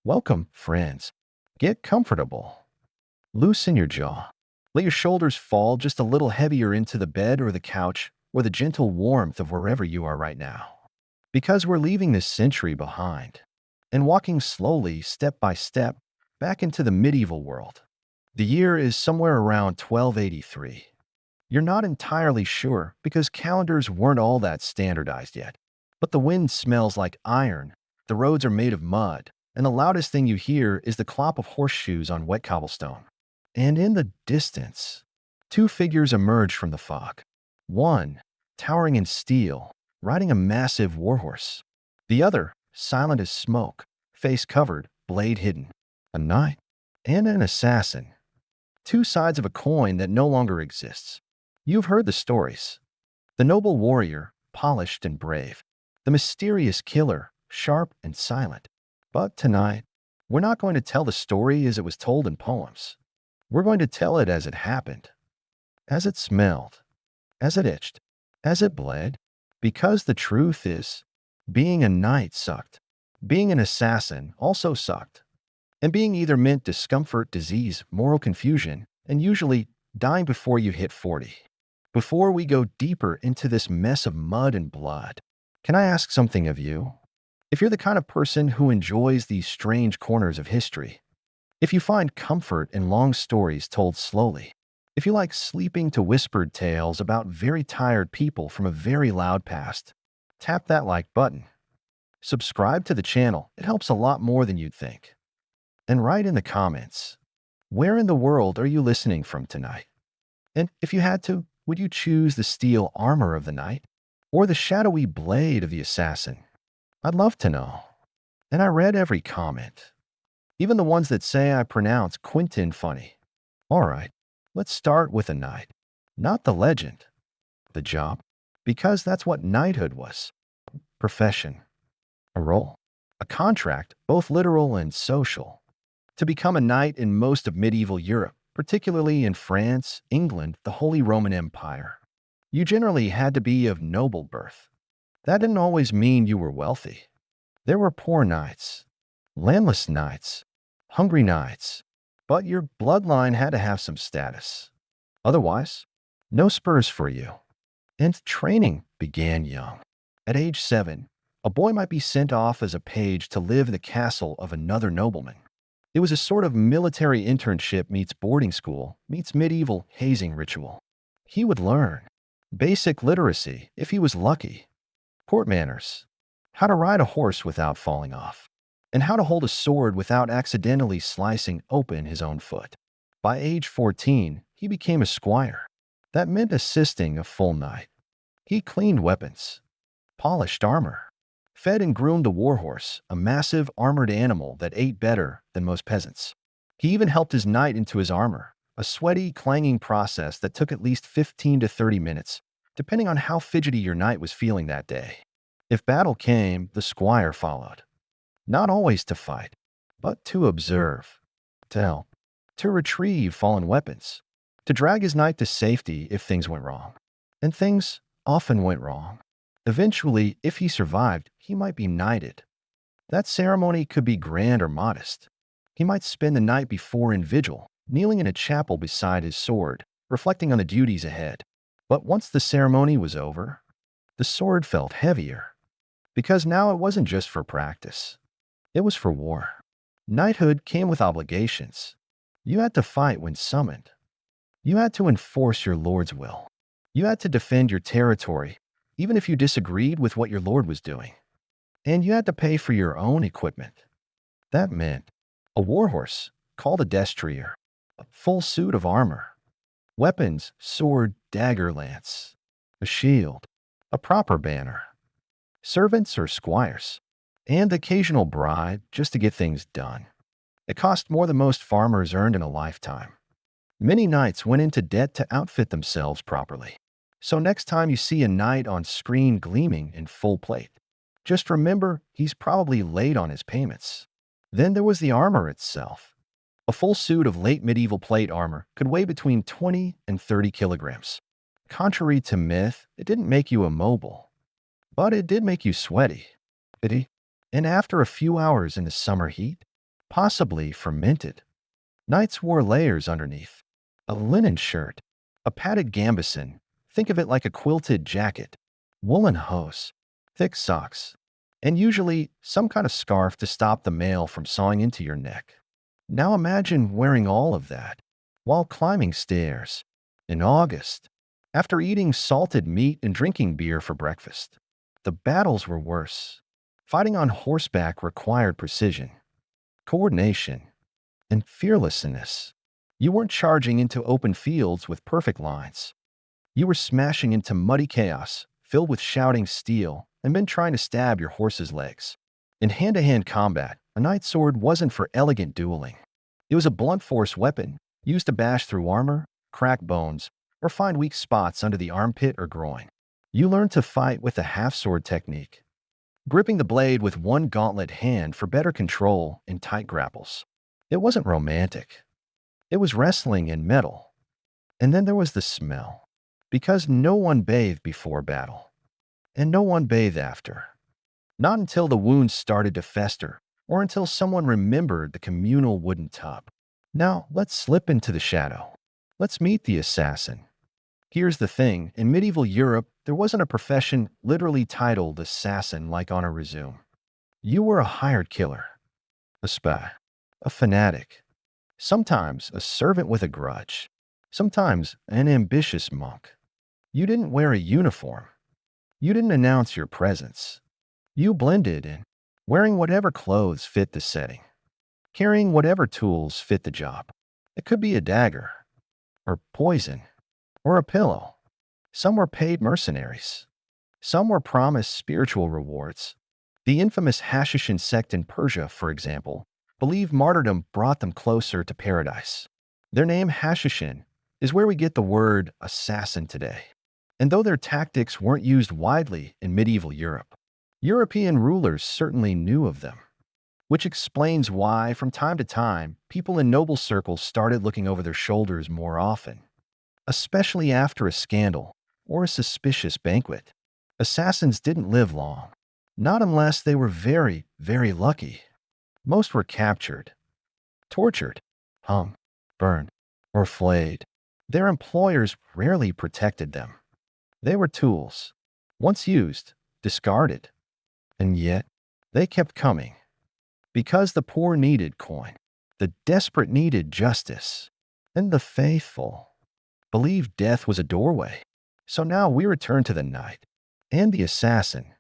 Welcome, friends. Get comfortable. Loosen your jaw. Let your shoulders fall just a little heavier into the bed or the couch or the gentle warmth of wherever you are right now. Because we're leaving this century behind and walking slowly, step by step, back into the medieval world. The year is somewhere around 1283. You're not entirely sure because calendars weren't all that standardized yet. But the wind smells like iron, the roads are made of mud, and the loudest thing you hear is the clop of horseshoes on wet cobblestone. And in the distance, two figures emerge from the fog. One, towering in steel, riding a massive warhorse. The other, silent as smoke, face covered, blade hidden. A knight and an assassin. Two sides of a coin that no longer exists. You've heard the stories. The noble warrior, polished and brave. The mysterious killer, sharp and silent. But tonight, we're not going to tell the story as it was told in poems. We're going to tell it as it happened, as it smelled, as it itched, as it bled. Because the truth is, being a knight sucked. Being an assassin also sucked. And being either meant discomfort, disease, moral confusion, and usually dying before you hit 40. Before we go deeper into this mess of mud and blood, can I ask something of you? If you're the kind of person who enjoys these strange corners of history, if you find comfort in long stories told slowly, if you like sleeping to whispered tales about very tired people from a very loud past, tap that like button. Subscribe to the channel. It helps a lot more than you'd think. And write in the comments, where in the world are you listening from tonight? And if you had to, would you choose the steel armor of the knight or the shadowy blade of the assassin? I'd love to know. And I read every comment, even the ones that say I pronounce Quentin funny. All right, let's start with a knight. Not the legend, the job, because that's what knighthood was. Profession, a role, a contract, both literal and social. To become a knight in most of medieval Europe, particularly in France, England, the Holy Roman Empire, you generally had to be of noble birth. That didn't always mean you were wealthy. There were poor knights, landless knights, hungry knights, but your bloodline had to have some status. Otherwise, no spurs for you. And training began young. At age 7, a boy might be sent off as a page to live in the castle of another nobleman. It was a sort of military internship meets boarding school meets medieval hazing ritual. He would learn basic literacy if he was lucky, court manners, how to ride a horse without falling off, and how to hold a sword without accidentally slicing open his own foot. By age 14, he became a squire. That meant assisting a full knight. He cleaned weapons, polished armor, fed and groomed a warhorse, a massive armored animal that ate better than most peasants. He even helped his knight into his armor, a sweaty, clanging process that took at least 15 to 30 minutes, depending on how fidgety your knight was feeling that day. If battle came, the squire followed. Not always to fight, but to observe, to help, to retrieve fallen weapons, to drag his knight to safety if things went wrong. And things often went wrong. Eventually, if he survived, he might be knighted. That ceremony could be grand or modest. He might spend the night before in vigil, kneeling in a chapel beside his sword, reflecting on the duties ahead. But once the ceremony was over, the sword felt heavier. Because now it wasn't just for practice. It was for war. Knighthood came with obligations. You had to fight when summoned. You had to enforce your lord's will. You had to defend your territory, even if you disagreed with what your lord was doing. And you had to pay for your own equipment. That meant a warhorse, called a destrier, a full suit of armor, weapons, sword, dagger, lance, a shield, a proper banner, servants or squires, and the occasional bride just to get things done. It cost more than most farmers earned in a lifetime. Many knights went into debt to outfit themselves properly. So next time you see a knight on screen gleaming in full plate, just remember he's probably late on his payments. Then there was the armor itself. A full suit of late medieval plate armor could weigh between 20 and 30 kilograms. Contrary to myth, it didn't make you immobile, but it did make you sweaty. Pity. And after a few hours in the summer heat, possibly fermented. Knights wore layers underneath. A linen shirt, a padded gambeson, think of it like a quilted jacket, woolen hose, thick socks, and usually some kind of scarf to stop the mail from sawing into your neck. Now imagine wearing all of that while climbing stairs in August, after eating salted meat and drinking beer for breakfast. The battles were worse. Fighting on horseback required precision, coordination, and fearlessness. You weren't charging into open fields with perfect lines. You were smashing into muddy chaos, filled with shouting steel, and men trying to stab your horse's legs. In hand-to-hand combat, a knight's sword wasn't for elegant dueling. It was a blunt force weapon, used to bash through armor, crack bones, or find weak spots under the armpit or groin. You learned to fight with a half-sword technique, gripping the blade with one gauntlet hand for better control in tight grapples. It wasn't romantic. It was wrestling in metal. And then there was the smell. Because no one bathed before battle. And no one bathed after. Not until the wounds started to fester, or until someone remembered the communal wooden tub. Now, let's slip into the shadow. Let's meet the assassin. Here's the thing, in medieval Europe, there wasn't a profession literally titled assassin like on a resume. You were a hired killer, a spy, a fanatic, sometimes a servant with a grudge, sometimes an ambitious monk. You didn't wear a uniform. You didn't announce your presence. You blended in, wearing whatever clothes fit the setting, carrying whatever tools fit the job. It could be a dagger, or poison, or a pillow. Some were paid mercenaries. Some were promised spiritual rewards. The infamous Hashishin sect in Persia, for example, believed martyrdom brought them closer to paradise. Their name, Hashishin, is where we get the word assassin today. And though their tactics weren't used widely in medieval Europe, European rulers certainly knew of them, which explains why, from time to time, people in noble circles started looking over their shoulders more often, especially after a scandal or a suspicious banquet. Assassins didn't live long, not unless they were very, very lucky. Most were captured, tortured, hung, burned, or flayed. Their employers rarely protected them. They were tools, once used, discarded, and yet they kept coming. Because the poor needed coin, the desperate needed justice, and the faithful believed death was a doorway. So now we return to the knight and the assassin,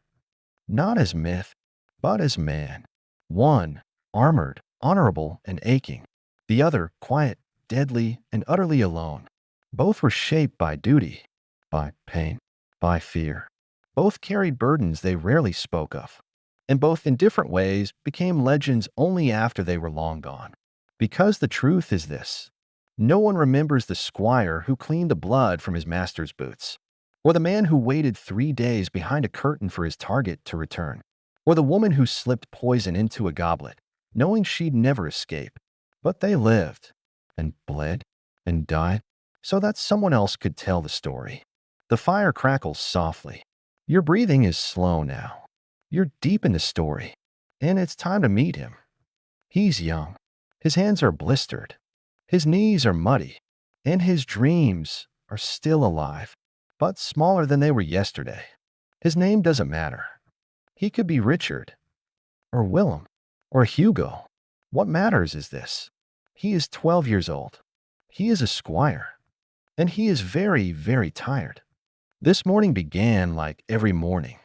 not as myth, but as man. One, armored, honorable, and aching. The other, quiet, deadly, and utterly alone. Both were shaped by duty, by pain, by fear. Both carried burdens they rarely spoke of, and both in different ways became legends only after they were long gone. Because the truth is this: no one remembers the squire who cleaned the blood from his master's boots, or the man who waited 3 days behind a curtain for his target to return, or the woman who slipped poison into a goblet, knowing she'd never escape. But they lived, and bled, and died, so that someone else could tell the story. The fire crackles softly. Your breathing is slow now. You're deep in the story, and it's time to meet him. He's young. His hands are blistered. His knees are muddy, and his dreams are still alive, but smaller than they were yesterday. His name doesn't matter. He could be Richard, or Willem, or Hugo. What matters is this: he is 12 years old. He is a squire, and he is very, very tired. This morning began like every morning.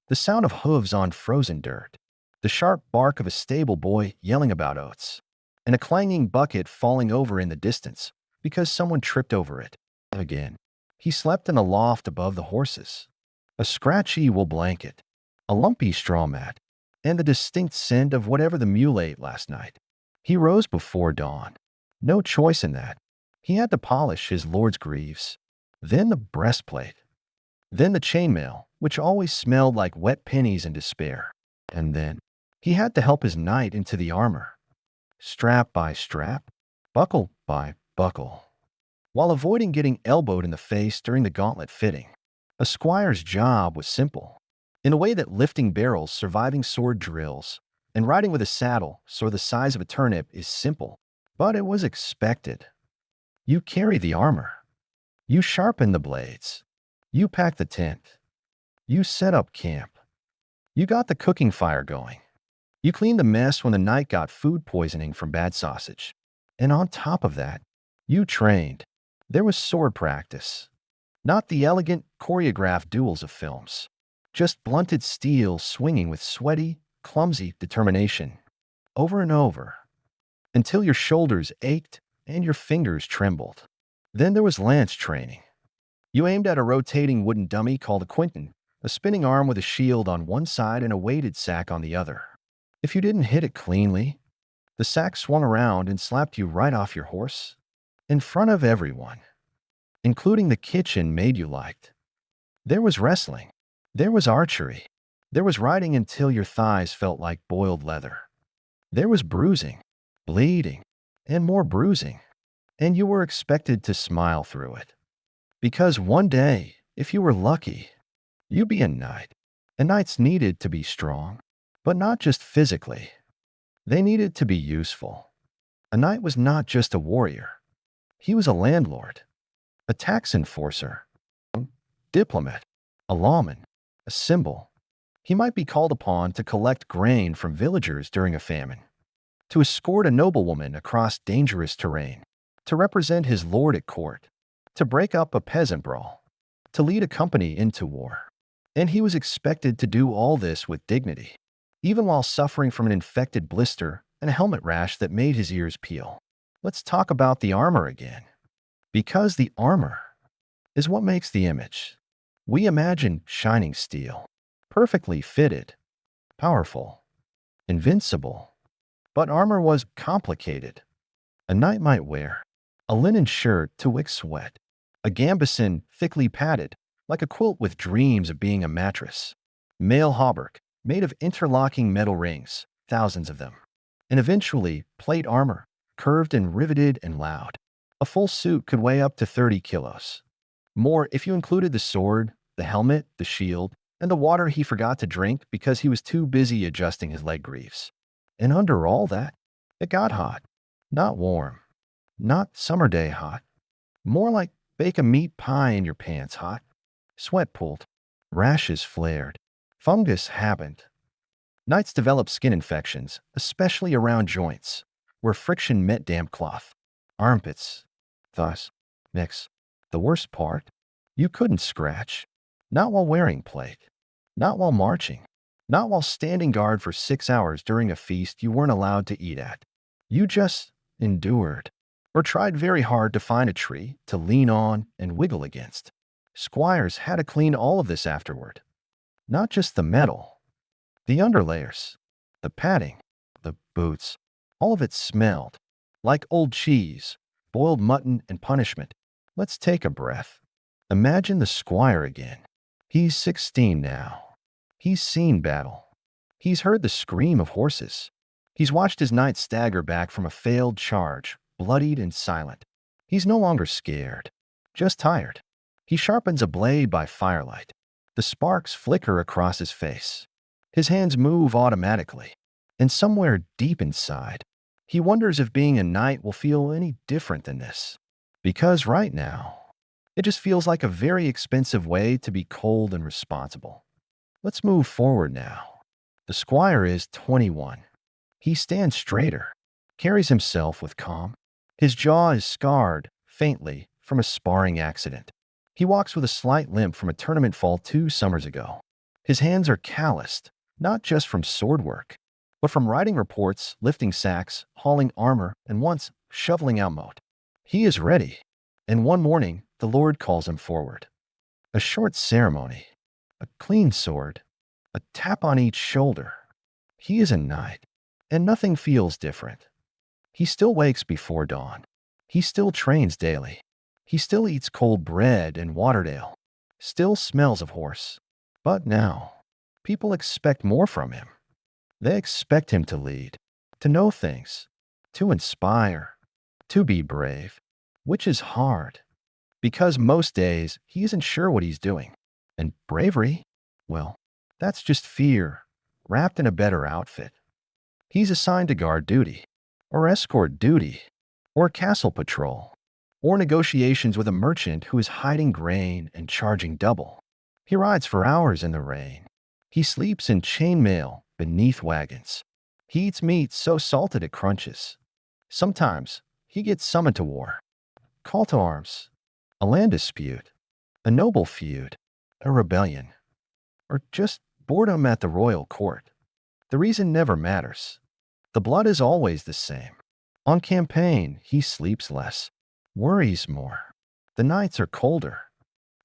The sound of hooves on frozen dirt, the sharp bark of a stable boy yelling about oats, and a clanging bucket falling over in the distance because someone tripped over it. Again, he slept in a loft above the horses. A scratchy wool blanket, a lumpy straw mat, and the distinct scent of whatever the mule ate last night. He rose before dawn. No choice in that. He had to polish his lord's greaves, then the breastplate, then the chainmail, which always smelled like wet pennies in despair. And then he had to help his knight into the armor, strap by strap, buckle by buckle, while avoiding getting elbowed in the face during the gauntlet fitting. A squire's job was simple, in a way that lifting barrels, surviving sword drills, And riding with a saddle, so the size of a turnip, is simple, but it was expected. You carry the armor. You sharpen the blades. You pack the tent. You set up camp. You got the cooking fire going. You cleaned the mess when the night got food poisoning from bad sausage. And on top of that, you trained. There was sword practice. Not the elegant, choreographed duels of films. Just blunted steel swinging with sweaty, clumsy determination. Over and over. Until your shoulders ached and your fingers trembled. Then there was lance training. You aimed at a rotating wooden dummy called a quinton, a spinning arm with a shield on one side and a weighted sack on the other. If you didn't hit it cleanly, the sack swung around and slapped you right off your horse. In front of everyone, including the kitchen maid you liked. There was wrestling. There was archery. There was riding until your thighs felt like boiled leather. There was bruising, bleeding, and more bruising. And you were expected to smile through it. Because one day, if you were lucky, you'd be a knight. And knights needed to be strong, but not just physically. They needed to be useful. A knight was not just a warrior. He was a landlord, a tax enforcer, diplomat, a lawman, a symbol. He might be called upon to collect grain from villagers during a famine, to escort a noblewoman across dangerous terrain, to represent his lord at court, to break up a peasant brawl, to lead a company into war. And he was expected to do all this with dignity, even while suffering from an infected blister and a helmet rash that made his ears peel. Let's talk about the armor again. Because the armor is what makes the image. We imagine shining steel, perfectly fitted, powerful, invincible. But armor was complicated. A knight might wear a linen shirt to wick sweat, a gambeson thickly padded, like a quilt with dreams of being a mattress, mail hauberk made of interlocking metal rings, thousands of them, and eventually plate armor, curved and riveted and loud. A full suit could weigh up to 30 kilos. More if you included the sword, the helmet, the shield, and the water he forgot to drink because he was too busy adjusting his leg greaves. And under all that, it got hot. Not warm. Not summer day hot. More like bake a meat pie in your pants hot. Sweat pooled. Rashes flared. Fungus happened. Knights developed skin infections, especially around joints, where friction met damp cloth. Armpits. Thus, necks. The worst part, you couldn't scratch. Not while wearing plate. Not while marching. Not while standing guard for 6 hours during a feast you weren't allowed to eat at. You just endured, or tried very hard to find a tree to lean on and wiggle against. Squires had to clean all of this afterward. Not just the metal, the underlayers, the padding, the boots. All of it smelled like old cheese, boiled mutton, and punishment. Let's take a breath. Imagine the squire again. He's 16 now. He's seen battle. He's heard the scream of horses. He's watched his knight stagger back from a failed charge, bloodied and silent. He's no longer scared, just tired. He sharpens a blade by firelight. The sparks flicker across his face. His hands move automatically. And somewhere deep inside, he wonders if being a knight will feel any different than this. Because right now, it just feels like a very expensive way to be cold and responsible. Let's move forward now. The squire is 21. He stands straighter, carries himself with calm. His jaw is scarred, faintly, from a sparring accident. He walks with a slight limp from a tournament fall 2 summers ago. His hands are calloused, not just from sword work, but from writing reports, lifting sacks, hauling armor, and once shoveling out moat. He is ready, and one morning the Lord calls him forward. A short ceremony, a clean sword, a tap on each shoulder. He is a knight, and nothing feels different. He still wakes before dawn. He still trains daily. He still eats cold bread and watered ale. Still smells of horse. But now, people expect more from him. They expect him to lead, to know things, to inspire, to be brave, which is hard. Because most days, he isn't sure what he's doing. And bravery, well, that's just fear, wrapped in a better outfit. He's assigned to guard duty, or escort duty, or castle patrol, or negotiations with a merchant who is hiding grain and charging double. He rides for hours in the rain. He sleeps in chainmail beneath wagons. He eats meat so salted it crunches. Sometimes he gets summoned to war, call to arms, a land dispute, a noble feud, a rebellion, or just boredom at the royal court. The reason never matters. The blood is always the same. On campaign, he sleeps less, worries more. The nights are colder.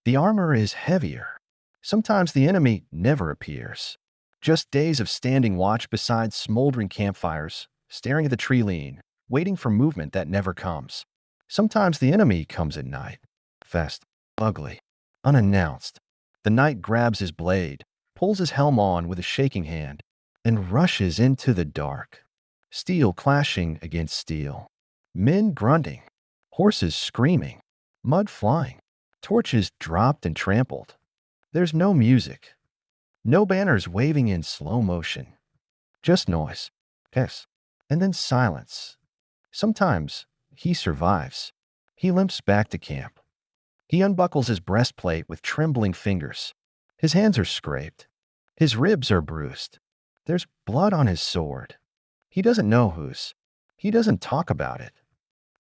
The armor is heavier. Sometimes the enemy never appears. Just days of standing watch beside smoldering campfires, staring at the tree lean, waiting for movement that never comes. Sometimes the enemy comes at night, fast, ugly, unannounced. The knight grabs his blade, pulls his helm on with a shaking hand, and rushes into the dark. Steel clashing against steel. Men grunting. Horses screaming. Mud flying. Torches dropped and trampled. There's no music. No banners waving in slow motion. Just noise. Yes. And then silence. Sometimes he survives. He limps back to camp. He unbuckles his breastplate with trembling fingers. His hands are scraped. His ribs are bruised. There's blood on his sword. He doesn't know whose. He doesn't talk about it.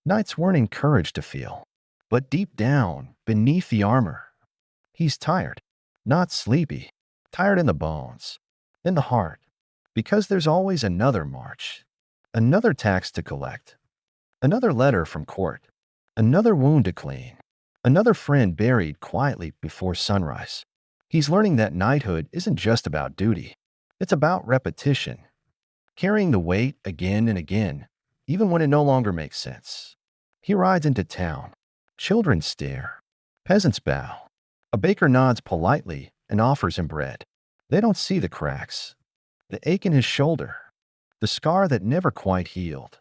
Knights weren't encouraged to feel. But deep down, beneath the armor, he's tired. Not sleepy. Tired in the bones. In the heart. Because there's always another march. Another tax to collect. Another letter from court. Another wound to clean. Another friend buried quietly before sunrise. He's learning that knighthood isn't just about duty. It's about repetition. Carrying the weight again and again, even when it no longer makes sense. He rides into town. Children stare. Peasants bow. A baker nods politely and offers him bread. They don't see the cracks. The ache in his shoulder. The scar that never quite healed.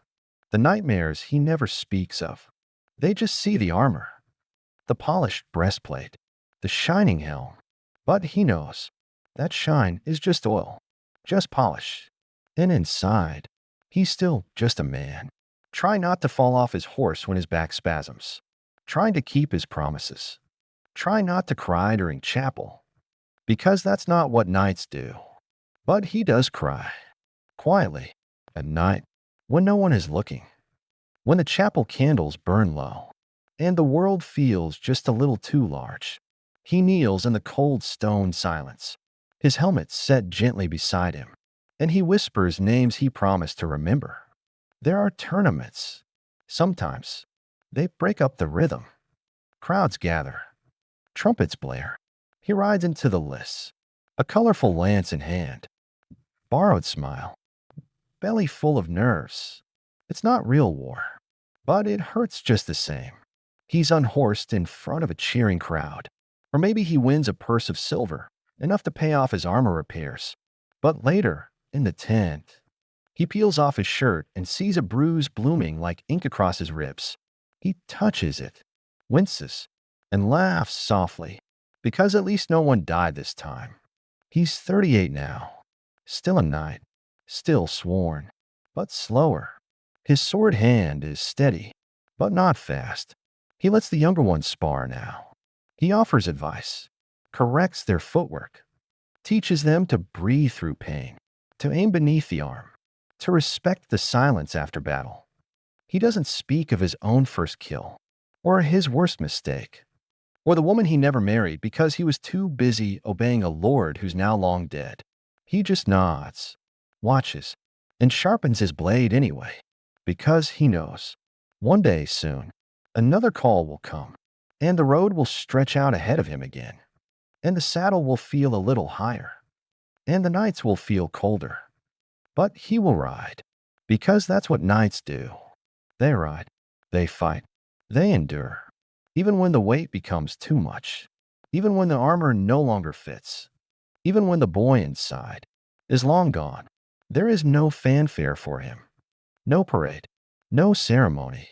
The nightmares he never speaks of. They just see the armor. The polished breastplate. The shining helm. But he knows that shine is just oil. Just polish. And inside, he's still just a man. Trying not to fall off his horse when his back spasms. Trying to keep his promises. Trying not to cry during chapel. Because that's not what knights do. But he does cry. Quietly. At night. When no one is looking. When the chapel candles burn low. And the world feels just a little too large. He kneels in the cold stone silence. His helmet set gently beside him. And he whispers names he promised to remember. There are tournaments. Sometimes they break up the rhythm. Crowds gather. Trumpets blare. He rides into the lists. A colorful lance in hand. Borrowed smile. Belly full of nerves. It's not real war. But it hurts just the same. He's unhorsed in front of a cheering crowd. Or maybe he wins a purse of silver, enough to pay off his armor repairs. But later, in the tent, he peels off his shirt and sees a bruise blooming like ink across his ribs. He touches it, winces, and laughs softly, because at least no one died this time. He's 38 now, still a knight, still sworn, but slower. His sword hand is steady, but not fast. He lets the younger ones spar now. He offers advice, corrects their footwork, teaches them to breathe through pain, to aim beneath the arm, to respect the silence after battle. He doesn't speak of his own first kill, or his worst mistake, or the woman he never married because he was too busy obeying a lord who's now long dead. He just nods, watches, and sharpens his blade anyway, because he knows, one day soon, another call will come, and the road will stretch out ahead of him again, and the saddle will feel a little higher, and the nights will feel colder. But he will ride, because that's what knights do. They ride, they fight, they endure, even when the weight becomes too much, even when the armor no longer fits, even when the boy inside is long gone. There is no fanfare for him, no parade, no ceremony.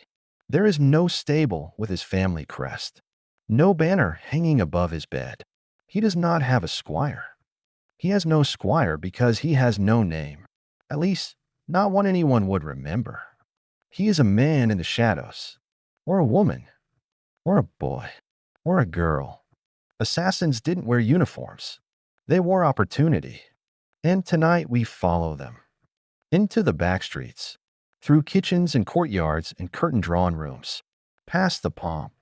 There is no stable with his family crest, no banner hanging above his bed. He does not have a squire. He has no squire because he has no name. At least, not one anyone would remember. He is a man in the shadows, or a woman, or a boy, or a girl. Assassins didn't wear uniforms. They wore opportunity. And tonight we follow them. Into the back streets, through kitchens and courtyards and curtain-drawn rooms, past the pomp,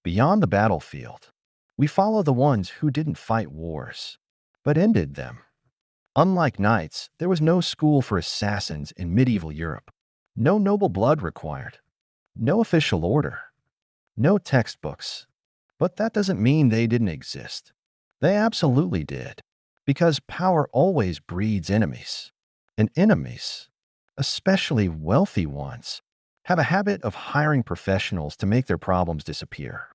beyond the battlefield. We follow the ones who didn't fight wars, but ended them. Unlike knights, there was no school for assassins in medieval Europe. No noble blood required. No official order. No textbooks. But that doesn't mean they didn't exist. They absolutely did. Because power always breeds enemies. And enemies, especially wealthy ones, have a habit of hiring professionals to make their problems disappear.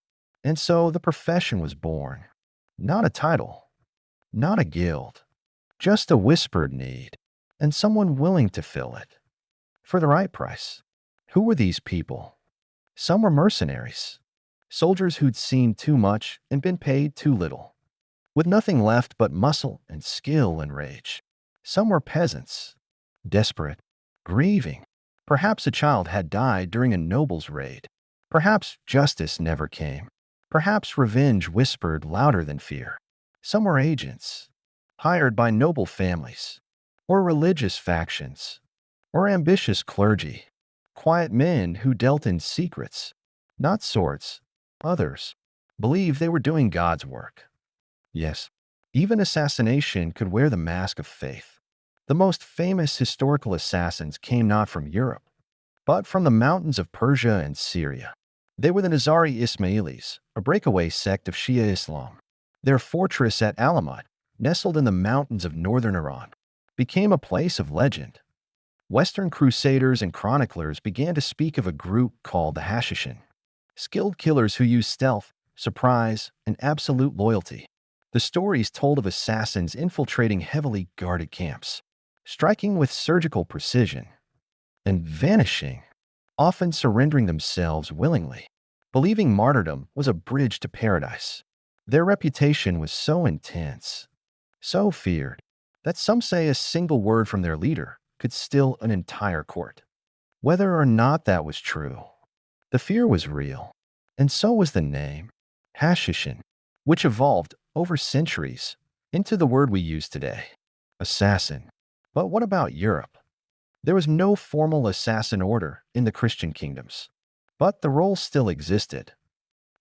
And so the profession was born. Not a title, not a guild, just a whispered need, and someone willing to fill it. For the right price. Who were these people? Some were mercenaries, soldiers who'd seen too much and been paid too little, with nothing left but muscle and skill and rage. Some were peasants, desperate, grieving. Perhaps a child had died during a noble's raid. Perhaps justice never came. Perhaps revenge whispered louder than fear. Some were agents, hired by noble families, or religious factions, or ambitious clergy, quiet men who dealt in secrets, not swords. Others believed they were doing God's work. Yes, even assassination could wear the mask of faith. The most famous historical assassins came not from Europe, but from the mountains of Persia and Syria. They were the Nizari Ismailis, a breakaway sect of Shia Islam. Their fortress at Alamut, nestled in the mountains of northern Iran, became a place of legend. Western crusaders and chroniclers began to speak of a group called the Hashishin, skilled killers who used stealth, surprise, and absolute loyalty. The stories told of assassins infiltrating heavily guarded camps, striking with surgical precision, and vanishing, often surrendering themselves willingly, believing martyrdom was a bridge to paradise. Their reputation was so intense, so feared, that some say a single word from their leader could still an entire court. Whether or not that was true, the fear was real, and so was the name, Hashishin, which evolved over centuries into the word we use today, assassin. But what about Europe? There was no formal assassin order in the Christian kingdoms, but the role still existed,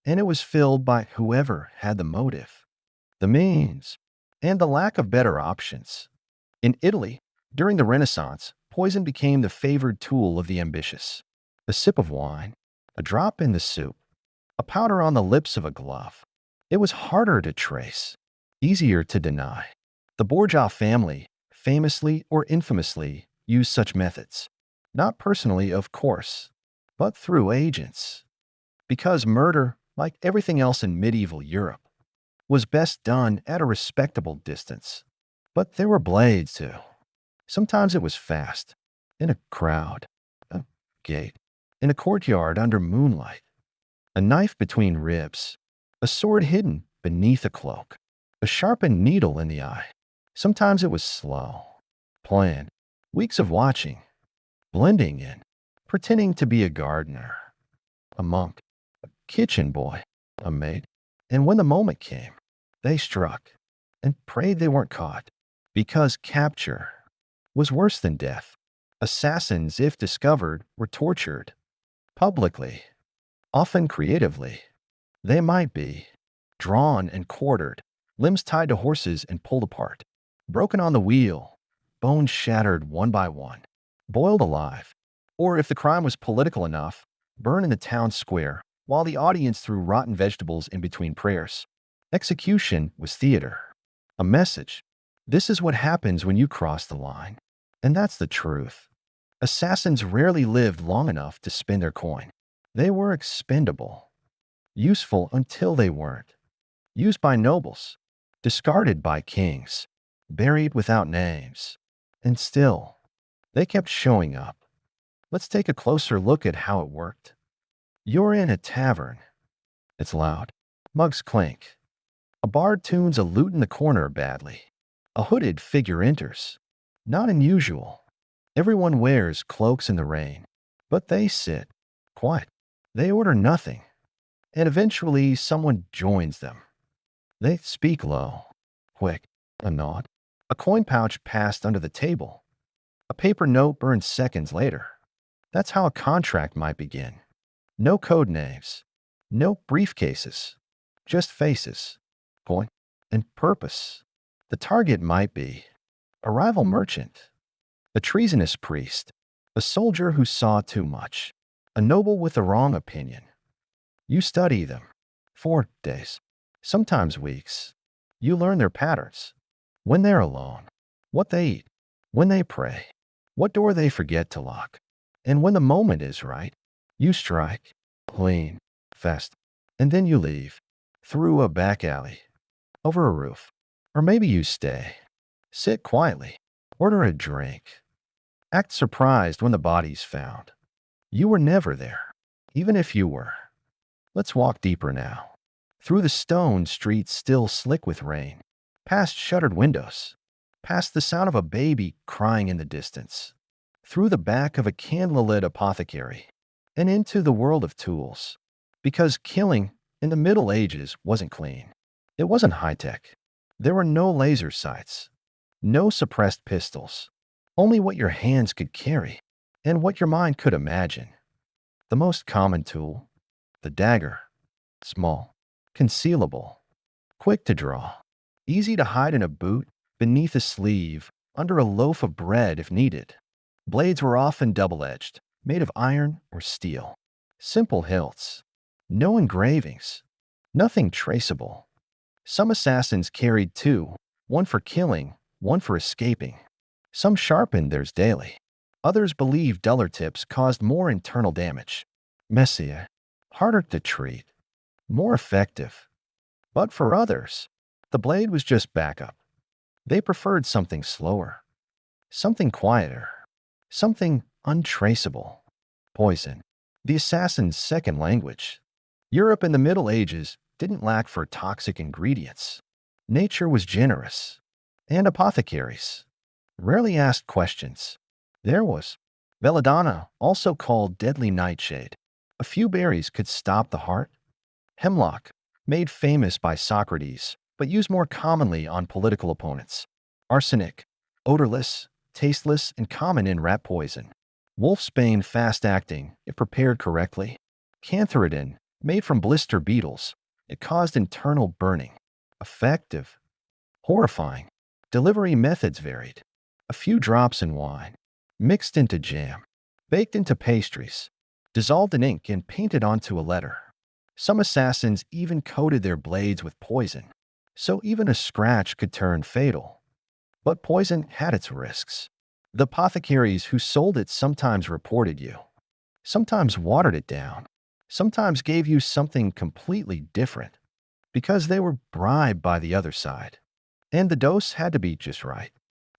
and it was filled by whoever had the motive, the means, and the lack of better options. In Italy, during the Renaissance, poison became the favored tool of the ambitious. A sip of wine, a drop in the soup, a powder on the lips of a glove. It was harder to trace, easier to deny. The Borgia family, famously or infamously, used such methods. Not personally, of course, but through agents. Because murder, like everything else in medieval Europe, was best done at a respectable distance. But there were blades, too. Sometimes it was fast, in a crowd, a gate, in a courtyard under moonlight, a knife between ribs, a sword hidden beneath a cloak, a sharpened needle in the eye. Sometimes it was slow, planned, weeks of watching, blending in, pretending to be a gardener, a monk, a kitchen boy, a maid. And when the moment came, they struck and prayed they weren't caught, because capture was worse than death. Assassins, if discovered, were tortured publicly, often creatively. They might be drawn and quartered, limbs tied to horses and pulled apart, broken on the wheel, bones shattered one by one, boiled alive, or if the crime was political enough, burned in the town square while the audience threw rotten vegetables in between prayers. Execution was theater, a message. This is what happens when you cross the line. And that's the truth. Assassins rarely lived long enough to spend their coin. They were expendable, useful until they weren't, used by nobles, discarded by kings, buried without names. And still, they kept showing up. Let's take a closer look at how it worked. You're in a tavern. It's loud. Mugs clink. A bard tunes a lute in the corner badly. A hooded figure enters. Not unusual. Everyone wears cloaks in the rain, but they sit quiet. They order nothing, and eventually someone joins them. They speak low, quick, a nod. A coin pouch passed under the table. A paper note burned seconds later. That's how a contract might begin. No code names, no briefcases, just faces, coin, and purpose. The target might be a rival merchant, a treasonous priest, a soldier who saw too much, a noble with the wrong opinion. You study them. 4 days, sometimes weeks. You learn their patterns. When they're alone, what they eat, when they pray, what door they forget to lock. And when the moment is right, you strike, clean, fast, and then you leave. Through a back alley, over a roof. Or maybe you stay. Sit quietly. Order a drink. Act surprised when the body's found. You were never there, even if you were. Let's walk deeper now. Through the stone streets still slick with rain. Past shuttered windows. Past the sound of a baby crying in the distance. Through the back of a candlelit apothecary. And into the world of tools. Because killing in the Middle Ages wasn't clean. It wasn't high-tech. There were no laser sights. No suppressed pistols. Only what your hands could carry. And what your mind could imagine. The most common tool, the dagger. Small, concealable, quick to draw, easy to hide in a boot, beneath a sleeve, under a loaf of bread if needed. Blades were often double-edged, made of iron or steel. Simple hilts. No engravings. Nothing traceable. Some assassins carried two, one for killing, one for escaping. Some sharpened theirs daily. Others believed duller tips caused more internal damage. Messier, harder to treat, more effective. But for others, the blade was just backup. They preferred something slower, something quieter, something untraceable. Poison, the assassin's second language. Europe in the Middle Ages didn't lack for toxic ingredients. Nature was generous, and apothecaries rarely asked questions. There was belladonna, also called deadly nightshade. A few berries could stop the heart. Hemlock, made famous by Socrates, but used more commonly on political opponents. Arsenic, odorless, tasteless, and common in rat poison. Wolfsbane, fast-acting, if prepared correctly. Cantharidin, made from blister beetles. It caused internal burning. Effective. Horrifying. Delivery methods varied. A few drops in wine. Mixed into jam. Baked into pastries. Dissolved in ink and painted onto a letter. Some assassins even coated their blades with poison, so even a scratch could turn fatal. But poison had its risks. The apothecaries who sold it sometimes reported you, sometimes watered it down, sometimes gave you something completely different, because they were bribed by the other side. And the dose had to be just right.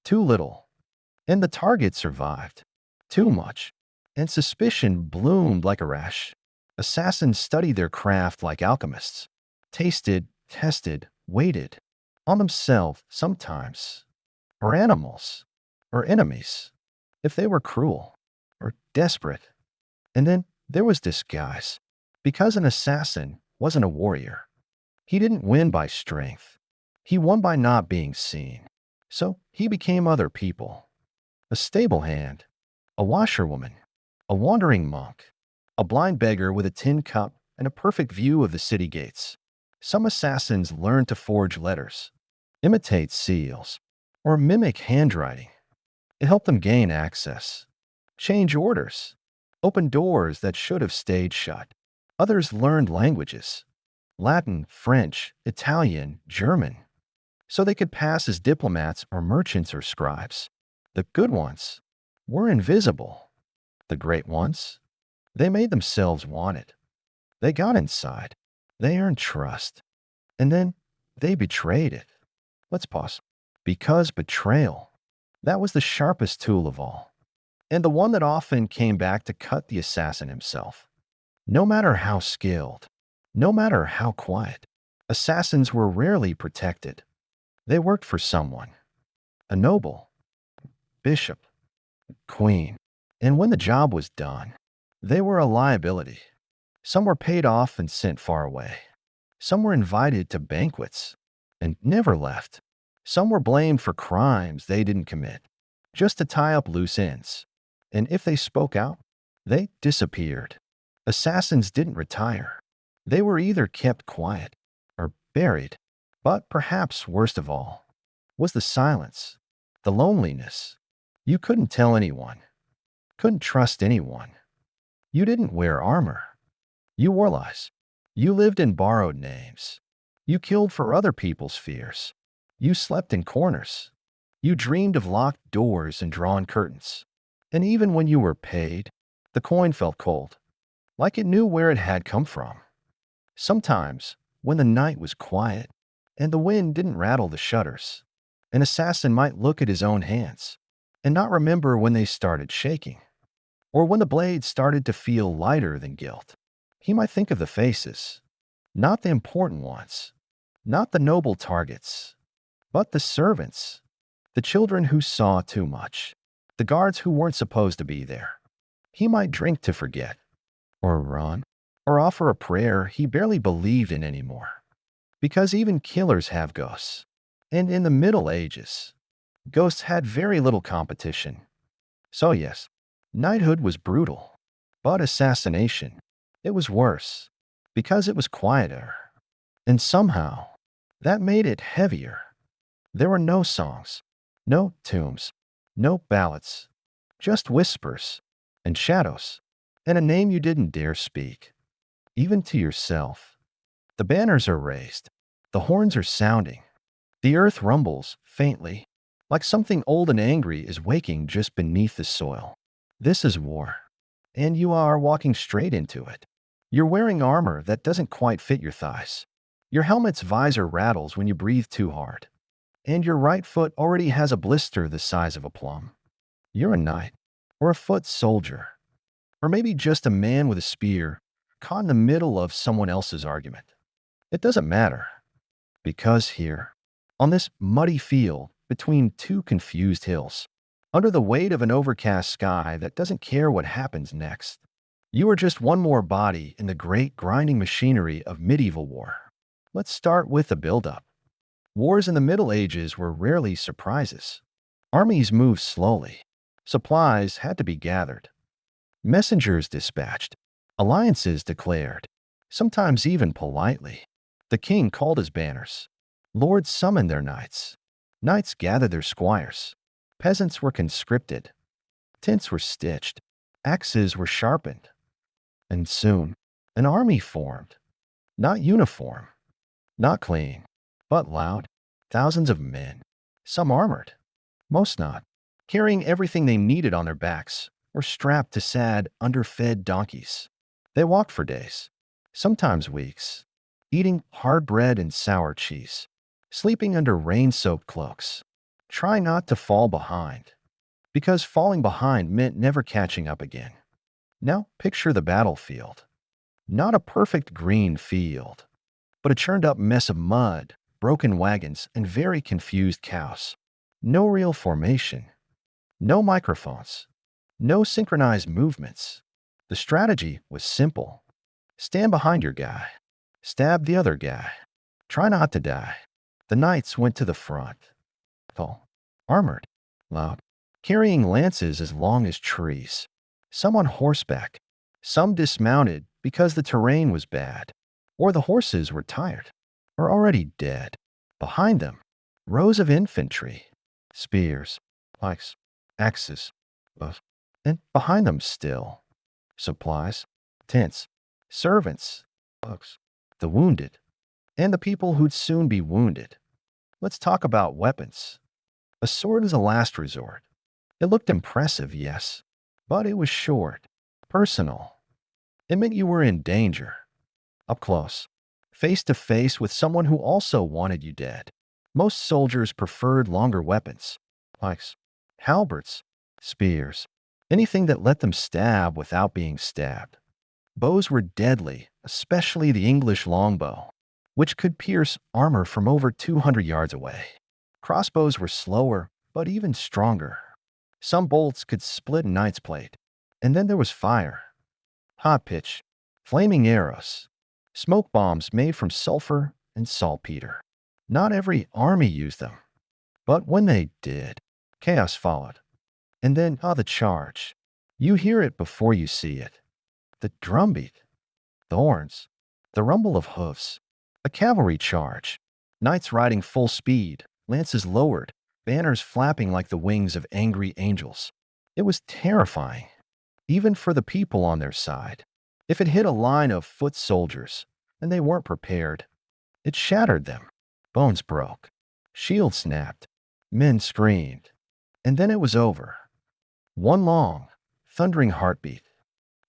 Too little. And the target survived. Too much. And suspicion bloomed like a rash. Assassins studied their craft like alchemists. Tasted, tested, waited. On themselves, sometimes. Or animals. Or enemies. If they were cruel. Or desperate. And then there was disguise. Because an assassin wasn't a warrior. He didn't win by strength. He won by not being seen. So he became other people. A stable hand. A washerwoman. A wandering monk. A blind beggar with a tin cup and a perfect view of the city gates. Some assassins learn to forge letters, imitate seals, or mimic handwriting. It helped them gain access, change orders, open doors that should have stayed shut. Others learned languages, Latin, French, Italian, German, so they could pass as diplomats or merchants or scribes. The good ones were invisible. The great ones, they made themselves wanted. They got inside. They earned trust. And then they betrayed it. Let's pause. Because betrayal, that was the sharpest tool of all. And the one that often came back to cut the assassin himself. No matter how skilled, no matter how quiet, assassins were rarely protected. They worked for someone. A noble, bishop, queen. And when the job was done, they were a liability. Some were paid off and sent far away. Some were invited to banquets and never left. Some were blamed for crimes they didn't commit, just to tie up loose ends. And if they spoke out, they disappeared. Assassins didn't retire. They were either kept quiet or buried. But perhaps worst of all was the silence, the loneliness. You couldn't tell anyone, couldn't trust anyone. You didn't wear armor. You wore lies. You lived in borrowed names. You killed for other people's fears. You slept in corners. You dreamed of locked doors and drawn curtains. And even when you were paid, the coin felt cold, like it knew where it had come from. Sometimes, when the night was quiet and the wind didn't rattle the shutters, an assassin might look at his own hands and not remember when they started shaking, or when the blade started to feel lighter than guilt. He might think of the faces, not the important ones, not the noble targets, but the servants, the children who saw too much, the guards who weren't supposed to be there. He might drink to forget, or run, or offer a prayer he barely believed in anymore. Because even killers have ghosts. And in the Middle Ages, ghosts had very little competition. So yes, knighthood was brutal, but assassination, it was worse, because it was quieter. And somehow, that made it heavier. There were no songs, no tombs, no ballads, just whispers and shadows, and a name you didn't dare speak, even to yourself. The banners are raised, the horns are sounding, the earth rumbles faintly, like something old and angry is waking just beneath the soil. This is war, and you are walking straight into it. You're wearing armor that doesn't quite fit your thighs. Your helmet's visor rattles when you breathe too hard, and your right foot already has a blister the size of a plum. You're a knight, or a foot soldier, or maybe just a man with a spear caught in the middle of someone else's argument. It doesn't matter, because here, on this muddy field between two confused hills, under the weight of an overcast sky that doesn't care what happens next, you are just one more body in the great grinding machinery of medieval war. Let's start with the buildup. Wars in the Middle Ages were rarely surprises. Armies moved slowly. Supplies had to be gathered. Messengers dispatched. Alliances declared, sometimes even politely. The king called his banners. Lords summoned their knights. Knights gathered their squires. Peasants were conscripted. Tents were stitched. Axes were sharpened. And soon, an army formed. Not uniform, not clean, but loud. Thousands of men, some armored, most not, carrying everything they needed on their backs or strapped to sad, underfed donkeys. They walked for days, sometimes weeks, eating hard bread and sour cheese, sleeping under rain-soaked cloaks, trying not to fall behind, because falling behind meant never catching up again. Now picture the battlefield. Not a perfect green field, but a churned-up mess of mud, broken wagons, and very confused cows. No real formation, no microphones, no synchronized movements. The strategy was simple. Stand behind your guy. Stab the other guy. Try not to die. The knights went to the front. Tall, armored, loud, carrying lances as long as trees. Some on horseback, some dismounted because the terrain was bad, or the horses were tired, or already dead. Behind them, rows of infantry, spears, pikes, axes, bows, and behind them still, supplies, tents, servants, books, the wounded, and the people who'd soon be wounded. Let's talk about weapons. A sword is a last resort. It looked impressive, yes, but it was short, personal. It meant you were in danger, up close, face to face with someone who also wanted you dead. Most soldiers preferred longer weapons, pikes, halberds, spears, anything that let them stab without being stabbed. Bows were deadly, especially the English longbow, which could pierce armor from over 200 yards away. Crossbows were slower, but even stronger. Some bolts could split a knight's plate. And then there was fire, hot pitch, flaming arrows, smoke bombs made from sulfur and saltpeter. Not every army used them, but when they did, chaos followed. And then, the charge. You hear it before you see it. The drumbeat, the horns, the rumble of hoofs, a cavalry charge, knights riding full speed, lances lowered, banners flapping like the wings of angry angels. It was terrifying, even for the people on their side. If it hit a line of foot soldiers, and they weren't prepared, it shattered them. Bones broke, shields snapped, men screamed, and then it was over. One long, thundering heartbeat,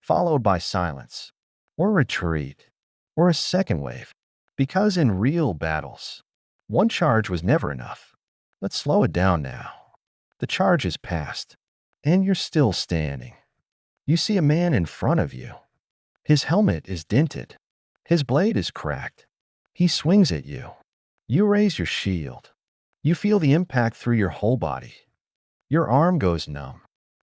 followed by silence, or retreat, or a second wave. Because in real battles, one charge was never enough. Let's slow it down now. The charge is past, and you're still standing. You see a man in front of you. His helmet is dented. His blade is cracked. He swings at you. You raise your shield. You feel the impact through your whole body. Your arm goes numb.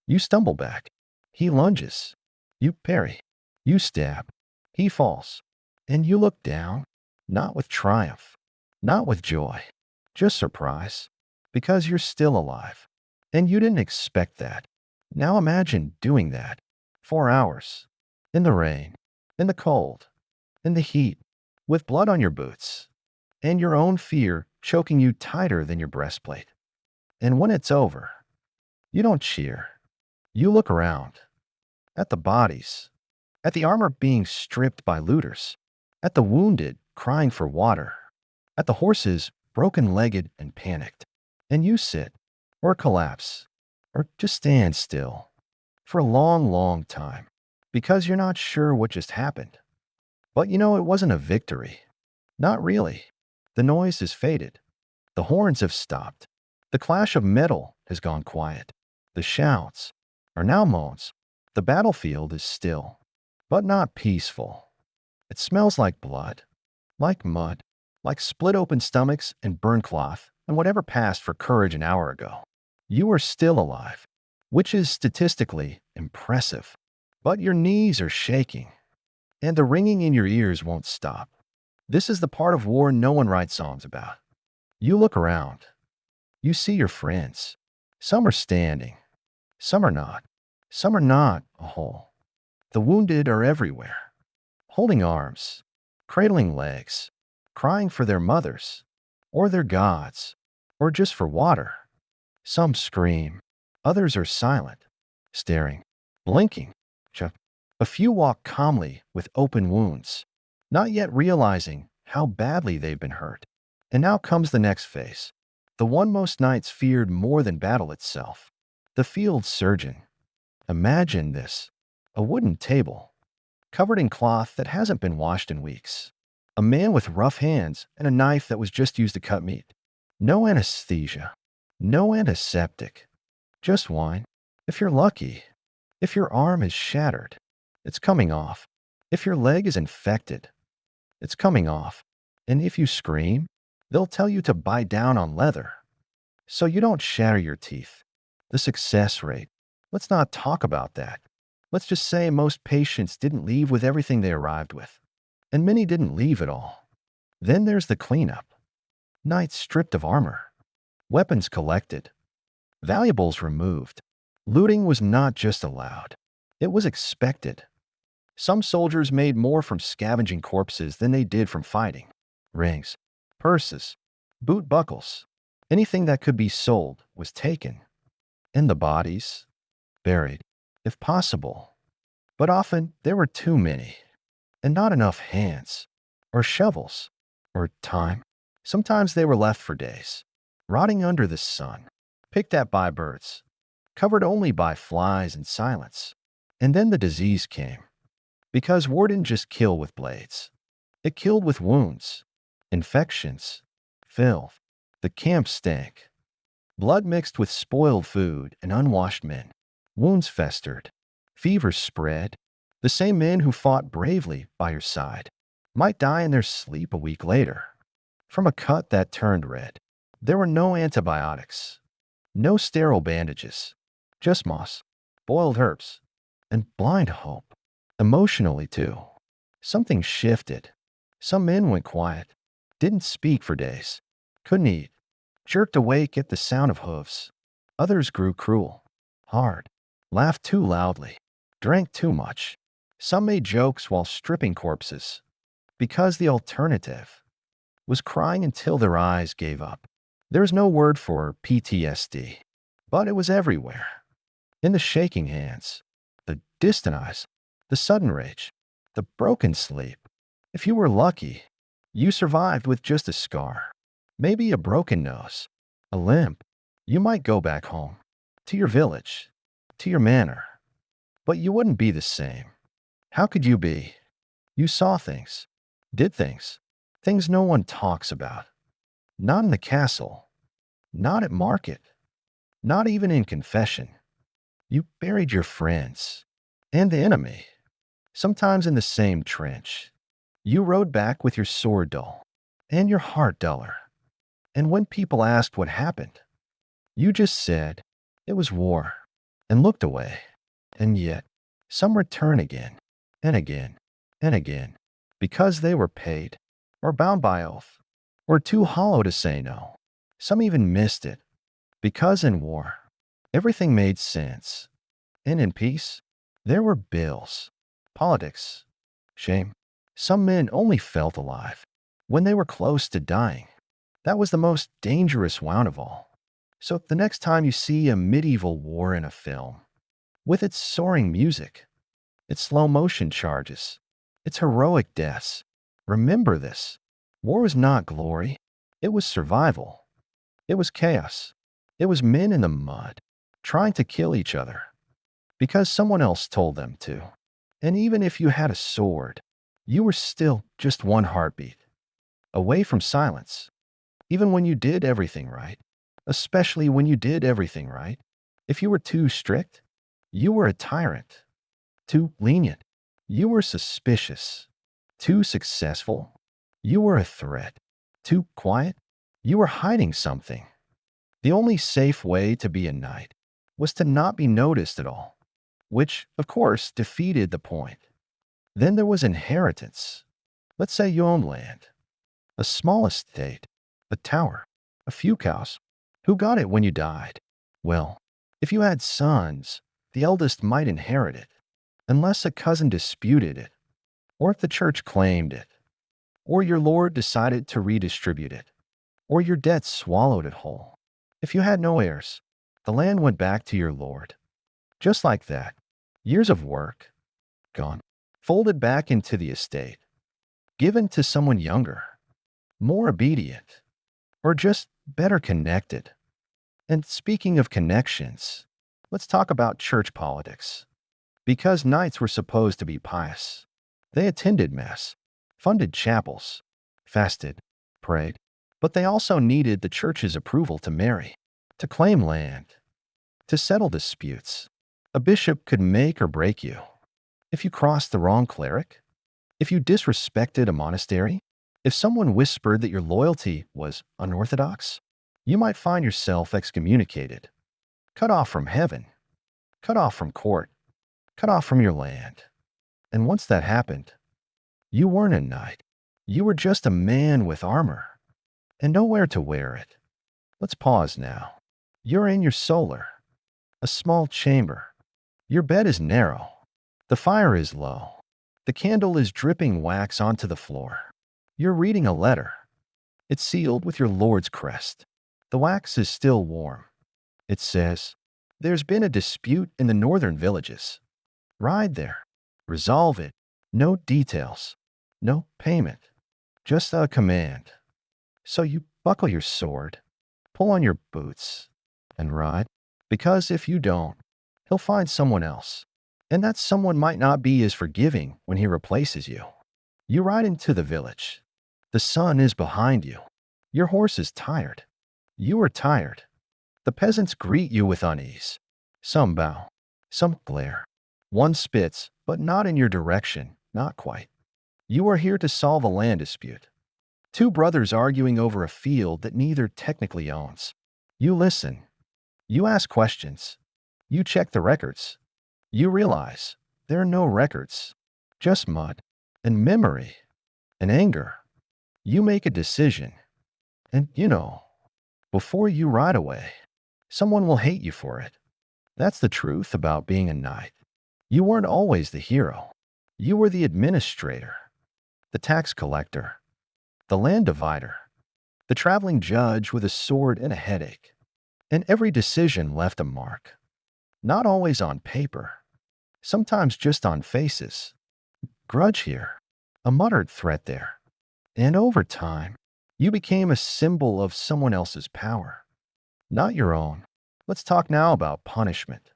You stumble back. He lunges. You parry. You stab. He falls. And you look down, not with triumph, not with joy, just surprise, because you're still alive. And you didn't expect that. Now imagine doing that. 4 hours. In the rain. In the cold. In the heat. With blood on your boots. And your own fear choking you tighter than your breastplate. And when it's over, you don't cheer. You look around. At the bodies. At the armor being stripped by looters. At the wounded crying for water. At the horses broken-legged and panicked. And you sit, or collapse, or just stand still. For a long, long time. Because you're not sure what just happened. But you know it wasn't a victory. Not really. The noise has faded. The horns have stopped. The clash of metal has gone quiet. The shouts are now moans. The battlefield is still, but not peaceful. It smells like blood, like mud, like split open stomachs and burned cloth and whatever passed for courage an hour ago. You are still alive, which is statistically impressive. But your knees are shaking, and the ringing in your ears won't stop. This is the part of war no one writes songs about. You look around. You see your friends. Some are standing. Some are not. Some are not a whole. The wounded are everywhere, holding arms, cradling legs, crying for their mothers, or their gods, or just for water. Some scream. Others are silent, staring, blinking. A few walk calmly with open wounds, not yet realizing how badly they've been hurt. And now comes the next phase, the one most knights feared more than battle itself. The field surgeon. Imagine this, a wooden table, covered in cloth that hasn't been washed in weeks. A man with rough hands and a knife that was just used to cut meat. No anesthesia, no antiseptic, just wine. If you're lucky, if your arm is shattered, it's coming off. If your leg is infected, it's coming off. And if you scream, they'll tell you to bite down on leather, so you don't shatter your teeth. The success rate. Let's not talk about that. Let's just say most patients didn't leave with everything they arrived with. And many didn't leave at all. Then there's the cleanup. Knights stripped of armor. Weapons collected. Valuables removed. Looting was not just allowed. It was expected. Some soldiers made more from scavenging corpses than they did from fighting. Rings, purses, boot buckles, anything that could be sold was taken. And the bodies, buried, if possible. But often there were too many, and not enough hands, or shovels, or time. Sometimes they were left for days, rotting under the sun, picked at by birds, covered only by flies and silence. And then the disease came. Because war didn't just kill with blades. It killed with wounds, infections, filth. The camp stank. Blood mixed with spoiled food and unwashed men. Wounds festered. Fevers spread. The same men who fought bravely by your side might die in their sleep a week later from a cut that turned red. There were no antibiotics, no sterile bandages, just moss, boiled herbs, and blind hope. Emotionally, too. Something shifted. Some men went quiet, didn't speak for days, couldn't eat, jerked awake at the sound of hooves. Others grew cruel, hard, laughed too loudly, drank too much. Some made jokes while stripping corpses, because the alternative was crying until their eyes gave up. There's no word for PTSD, but it was everywhere. In the shaking hands, the distant eyes, the sudden rage, the broken sleep. If you were lucky, you survived with just a scar, maybe a broken nose, a limp. You might go back home, to your village, to your manor, but you wouldn't be the same. How could you be? You saw things, did things, things no one talks about. Not in the castle, not at market, not even in confession. You buried your friends and the enemy, sometimes in the same trench. You rode back with your sword dull and your heart duller. And when people asked what happened, you just said, it was war, and looked away. And yet, some return again, and again, and again, because they were paid, or bound by oath, or too hollow to say no. Some even missed it, because in war, everything made sense. And in peace, there were bills, politics, shame. Some men only felt alive when they were close to dying. That was the most dangerous wound of all. So the next time you see a medieval war in a film, with its soaring music, its slow motion charges, its heroic deaths, remember this. War was not glory. It was survival. It was chaos. It was men in the mud, trying to kill each other, because someone else told them to. And even if you had a sword, you were still just one heartbeat away from silence. Even when you did everything right, especially when you did everything right, if you were too strict, you were a tyrant. Too lenient, you were suspicious. Too successful, you were a threat. Too quiet, you were hiding something. The only safe way to be a knight was to not be noticed at all, which, of course, defeated the point. Then there was inheritance. Let's say you owned land, a small estate, a tower, a few cows. Who got it when you died? Well, if you had sons, the eldest might inherit it, unless a cousin disputed it, or if the church claimed it, or your lord decided to redistribute it, or your debt swallowed it whole. If you had no heirs, the land went back to your lord. Just like that, years of work, gone, folded back into the estate, given to someone younger, more obedient, or just better connected. And speaking of connections, let's talk about church politics. Because knights were supposed to be pious, they attended Mass, funded chapels, fasted, prayed, but they also needed the church's approval to marry, to claim land, to settle disputes. A bishop could make or break you. If you crossed the wrong cleric, if you disrespected a monastery, if someone whispered that your loyalty was unorthodox, you might find yourself excommunicated, cut off from heaven, cut off from court, cut off from your land. And once that happened, you weren't a knight. You were just a man with armor and nowhere to wear it. Let's pause now. You're in your solar, a small chamber. Your bed is narrow. The fire is low. The candle is dripping wax onto the floor. You're reading a letter. It's sealed with your Lord's crest. The wax is still warm. It says, "There's been a dispute in the northern villages. Ride there. Resolve it. No details. No payment. Just a command." So you buckle your sword, pull on your boots, and ride. Because if you don't, he'll find someone else. And that someone might not be as forgiving when he replaces you. You ride into the village. The sun is behind you. Your horse is tired. You are tired. The peasants greet you with unease. Some bow. Some glare. One spits, but not in your direction, not quite. You are here to solve a land dispute. Two brothers arguing over a field that neither technically owns. You listen. You ask questions. You check the records. You realize there are no records, just mud and memory and anger. You make a decision, and before you ride away, someone will hate you for it. That's the truth about being a knight. You weren't always the hero. You were the administrator, the tax collector, the land divider, the traveling judge with a sword and a headache. And every decision left a mark, not always on paper, sometimes just on faces. Grudge here, a muttered threat there. And over time, you became a symbol of someone else's power, not your own. Let's talk now about punishment.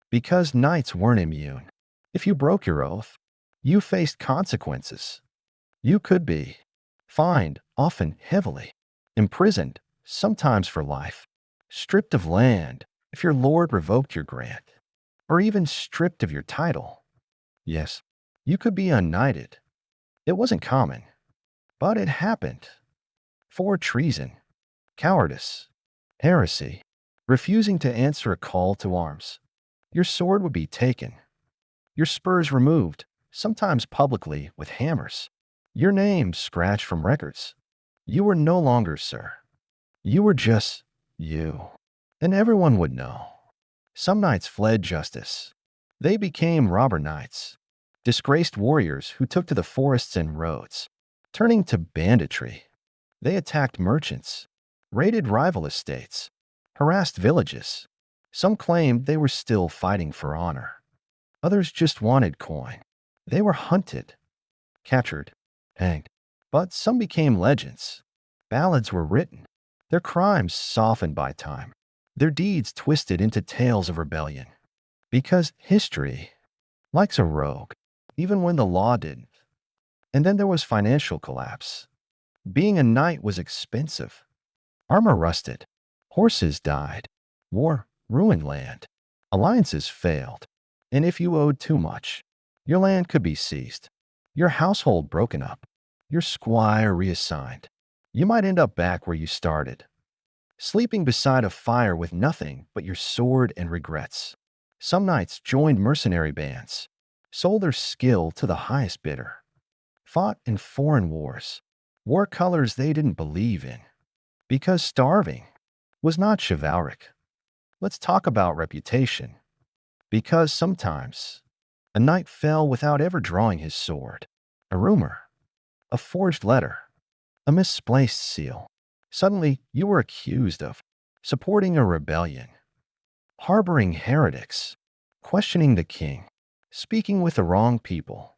Because knights weren't immune. If you broke your oath, you faced consequences. You could be fined, often heavily, imprisoned, sometimes for life, stripped of land if your lord revoked your grant, or even stripped of your title. Yes, you could be unknighted. It wasn't common, but it happened. For treason, cowardice, heresy, refusing to answer a call to arms. Your sword would be taken, your spurs removed, sometimes publicly with hammers, your name scratched from records. You were no longer sir. You were just you. And everyone would know. Some knights fled justice. They became robber knights, disgraced warriors who took to the forests and roads, turning to banditry. They attacked merchants, raided rival estates, harassed villages. Some claimed they were still fighting for honor. Others just wanted coin. They were hunted, captured, hanged. But some became legends. Ballads were written, their crimes softened by time, their deeds twisted into tales of rebellion. Because history likes a rogue, even when the law didn't. And then there was financial collapse. Being a knight was expensive. Armor rusted. Horses died. War ruined land. Alliances failed. And if you owed too much, your land could be seized, your household broken up, your squire reassigned. You might end up back where you started, sleeping beside a fire with nothing but your sword and regrets. Some knights joined mercenary bands, sold their skill to the highest bidder, fought in foreign wars, wore colors they didn't believe in, because starving was not chivalric. Let's talk about reputation. Because sometimes a knight fell without ever drawing his sword. A rumor, a forged letter, a misplaced seal. Suddenly, you were accused of supporting a rebellion, harboring heretics, questioning the king, speaking with the wrong people.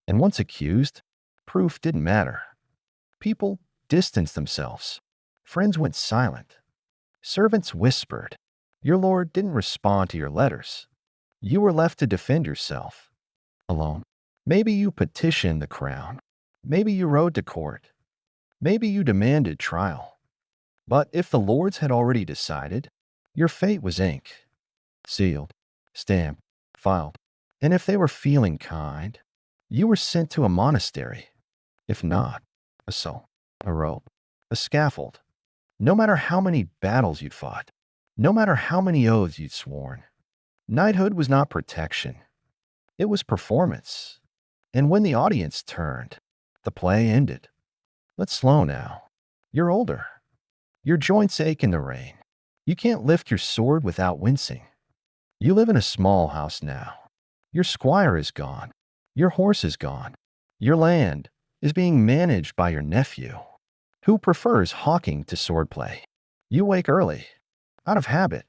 And once accused, proof didn't matter. People distanced themselves. Friends went silent. Servants whispered. Your lord didn't respond to your letters. You were left to defend yourself, alone. Maybe you petitioned the crown. Maybe you rode to court. Maybe you demanded trial. But if the lords had already decided, your fate was ink, sealed, stamped, filed. And if they were feeling kind, you were sent to a monastery. If not, a cell, a rope, a scaffold. No matter how many battles you'd fought, no matter how many oaths you'd sworn, knighthood was not protection. It was performance. And when the audience turned, the play ended. Let's slow now. You're older. Your joints ache in the rain. You can't lift your sword without wincing. You live in a small house now. Your squire is gone. Your horse is gone. Your land is being managed by your nephew, who prefers hawking to swordplay. You wake early, out of habit.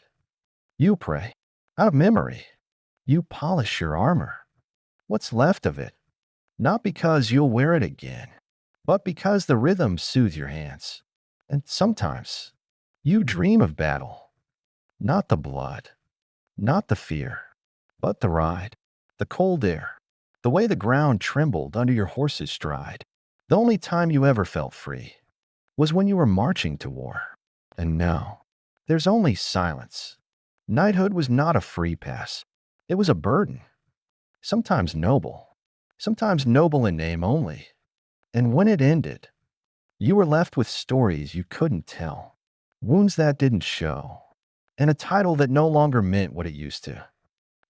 You pray, out of memory. You polish your armor. What's left of it? Not because you'll wear it again, but because the rhythm soothes your hands. And sometimes you dream of battle, not the blood, not the fear, but the ride, the cold air, the way the ground trembled under your horse's stride. The only time you ever felt free was when you were marching to war. And now, there's only silence. Knighthood was not a free pass. It was a burden, sometimes noble in name only. And when it ended, you were left with stories you couldn't tell, wounds that didn't show, and a title that no longer meant what it used to.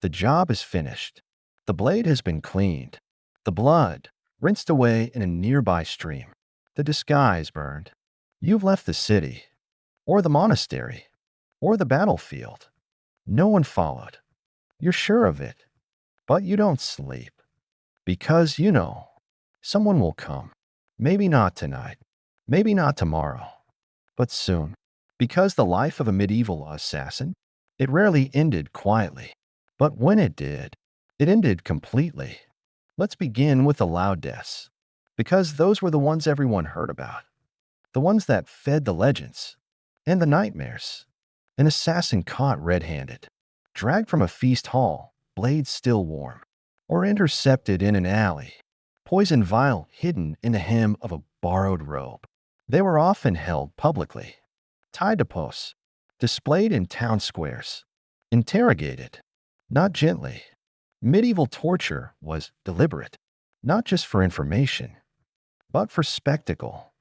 The job is finished. The blade has been cleaned. The blood rinsed away in a nearby stream. The disguise burned. You've left the city, or the monastery, or the battlefield. No one followed. You're sure of it, but you don't sleep. Because you know, someone will come. Maybe not tonight, maybe not tomorrow, but soon. Because the life of a medieval assassin, it rarely ended quietly. But when it ended completely. Let's begin with the loud deaths, because those were the ones everyone heard about, the ones that fed the legends and the nightmares. An assassin caught red-handed, dragged from a feast hall, blade still warm, or intercepted in an alley, poison vial hidden in the hem of a borrowed robe. They were often held publicly, tied to posts, displayed in town squares, interrogated, not gently. Medieval torture was deliberate, not just for information, but for spectacle,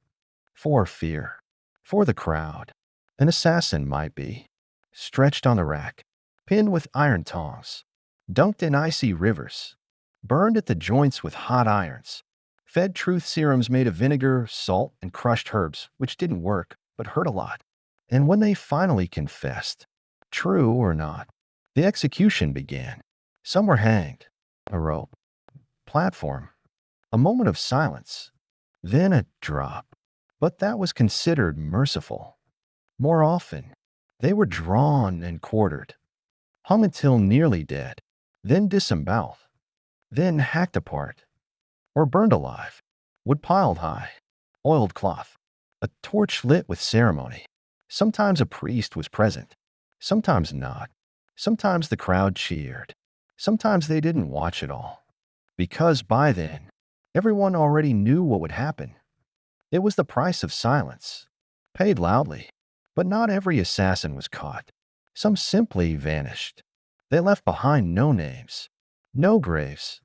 for fear, for the crowd. An assassin might be stretched on the rack, pinned with iron tongs, dunked in icy rivers, burned at the joints with hot irons, fed truth serums made of vinegar, salt, and crushed herbs, which didn't work but hurt a lot. And when they finally confessed, true or not, the execution began. Some were hanged, a rope, platform, a moment of silence, then a drop. But that was considered merciful. More often, they were drawn and quartered, hung until nearly dead, then disemboweled, then hacked apart, or burned alive, wood piled high, oiled cloth, a torch lit with ceremony. Sometimes a priest was present, sometimes not. Sometimes the crowd cheered. Sometimes they didn't watch at all. Because by then, everyone already knew what would happen. It was the price of silence, paid loudly. But not every assassin was caught. Some simply vanished. They left behind no names, no graves,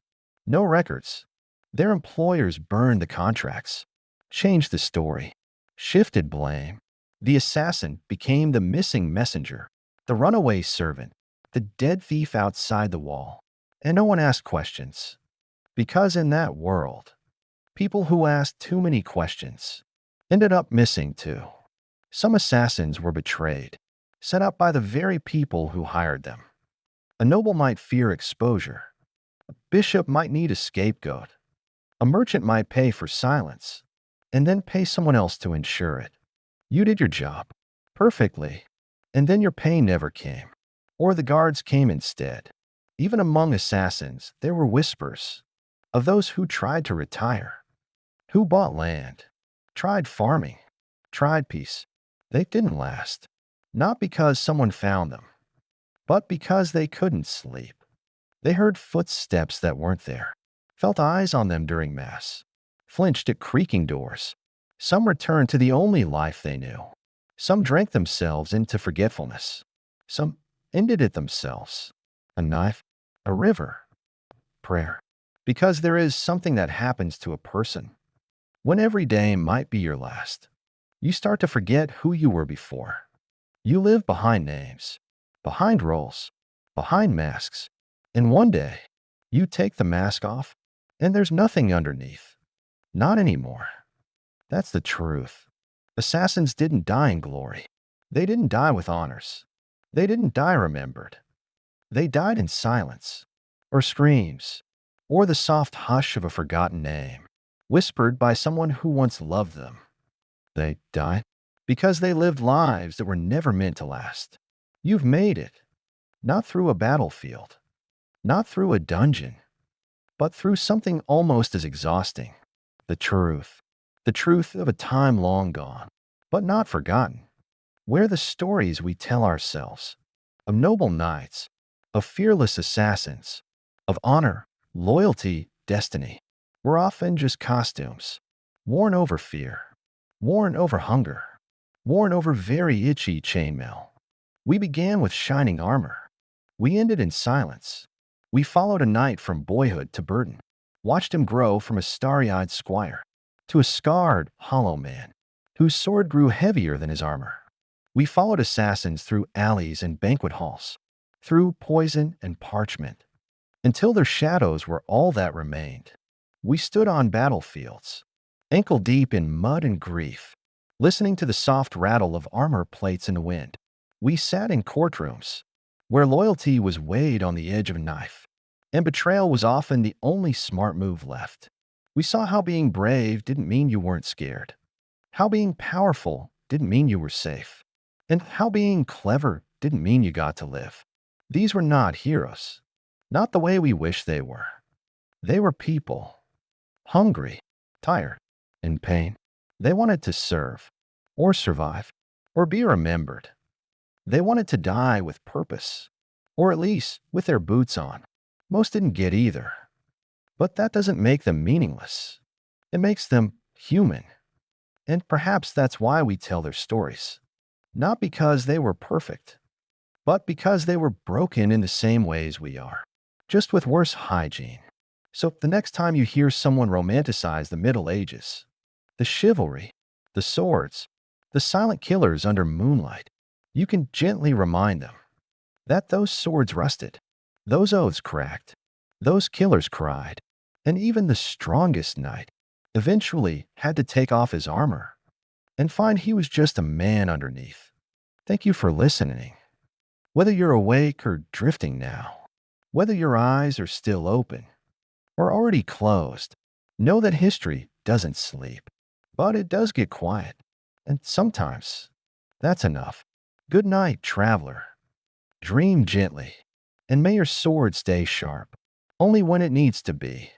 no records. Their employers burned the contracts, changed the story, shifted blame. The assassin became the missing messenger, the runaway servant, the dead thief outside the wall. And no one asked questions. Because in that world, people who asked too many questions ended up missing too. Some assassins were betrayed, set up by the very people who hired them. A noble might fear exposure. A bishop might need a scapegoat. A merchant might pay for silence, and then pay someone else to ensure it. You did your job perfectly, and then your pay never came, or the guards came instead. Even among assassins, there were whispers of those who tried to retire, who bought land, tried farming, tried peace. They didn't last, not because someone found them, but because they couldn't sleep. They heard footsteps that weren't there, felt eyes on them during Mass, flinched at creaking doors. Some returned to the only life they knew. Some drank themselves into forgetfulness. Some ended it themselves. A knife, a river, prayer. Because there is something that happens to a person when every day might be your last. You start to forget who you were before. You live behind names, behind roles, behind masks. And one day, you take the mask off, and there's nothing underneath. Not anymore. That's the truth. Assassins didn't die in glory. They didn't die with honors. They didn't die remembered. They died in silence, or screams, or the soft hush of a forgotten name, whispered by someone who once loved them. They died because they lived lives that were never meant to last. You've made it, not through a battlefield, not through a dungeon, but through something almost as exhausting. The truth. The truth of a time long gone, but not forgotten. Where the stories we tell ourselves, of noble knights, of fearless assassins, of honor, loyalty, destiny, were often just costumes, worn over fear, worn over hunger, worn over very itchy chainmail. We began with shining armor. We ended in silence. We followed a knight from boyhood to burden, watched him grow from a starry-eyed squire to a scarred, hollow man, whose sword grew heavier than his armor. We followed assassins through alleys and banquet halls, through poison and parchment, until their shadows were all that remained. We stood on battlefields, ankle deep in mud and grief, listening to the soft rattle of armor plates in the wind. We sat in courtrooms, where loyalty was weighed on the edge of a knife, and betrayal was often the only smart move left. We saw how being brave didn't mean you weren't scared, how being powerful didn't mean you were safe, and how being clever didn't mean you got to live. These were not heroes, not the way we wish they were. They were people, hungry, tired, in pain. They wanted to serve, or survive, or be remembered. They wanted to die with purpose, or at least with their boots on. Most didn't get either, but that doesn't make them meaningless. It makes them human, and perhaps that's why we tell their stories. Not because they were perfect, but because they were broken in the same ways we are, just with worse hygiene. So the next time you hear someone romanticize the Middle Ages, the chivalry, the swords, the silent killers under moonlight, you can gently remind them that those swords rusted, those oaths cracked, those killers cried, and even the strongest knight eventually had to take off his armor and find he was just a man underneath. Thank you for listening. Whether you're awake or drifting now, whether your eyes are still open or already closed, know that history doesn't sleep, but it does get quiet. And sometimes that's enough. Good night, traveler. Dream gently, and may your sword stay sharp, only when it needs to be.